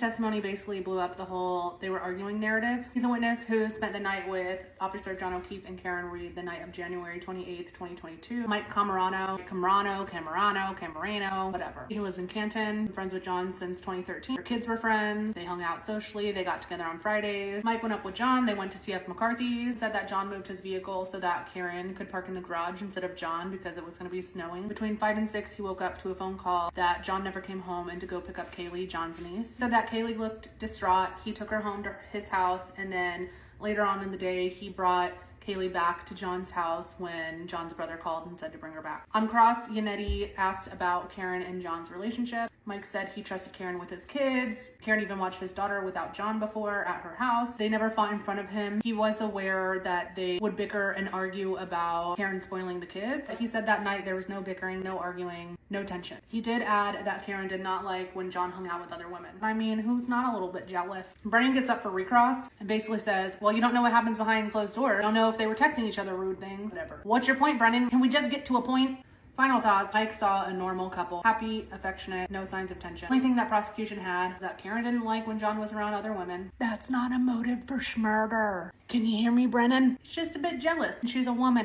Testimony basically blew up the whole they were arguing narrative. He's a witness who spent the night with Officer John O'Keefe and Karen Read the night of January 28th, 2022. Mike Camerano, whatever. He lives in Canton, friends with John since 2013. Their kids were friends, they hung out socially, they got together on Fridays. Mike went up with John, they went to CF McCarthy's, said that John moved his vehicle so that Karen could park in the garage instead of John because it was going to be snowing. Between 5 and 6, he woke up to a phone call that John never came home and to go pick up Kaylee, John's niece. Said that Kaylee looked distraught. He took her home to his house, and then later on in the day, he brought Kaylee back to John's house when John's brother called and said to bring her back. On cross, Yannetti asked about Karen and John's relationship. Mike said he trusted Karen with his kids. Karen even watched his daughter without John before at her house. They never fought in front of him. He was aware that they would bicker and argue about Karen spoiling the kids. He said that night there was no bickering, no arguing, no tension. He did add that Karen did not like when John hung out with other women. I mean, who's not a little bit jealous? Brennan gets up for recross and basically says, well, you don't know what happens behind closed doors. You don't know if they were texting each other rude things, whatever. What's your point, Brennan? Can we just get to a point? Final thoughts. Mike saw a normal couple. Happy, affectionate, no signs of tension. The only thing that prosecution had was that Karen didn't like when John was around other women. That's not a motive for murder. Can you hear me, Brennan? She's just a bit jealous. She's a woman.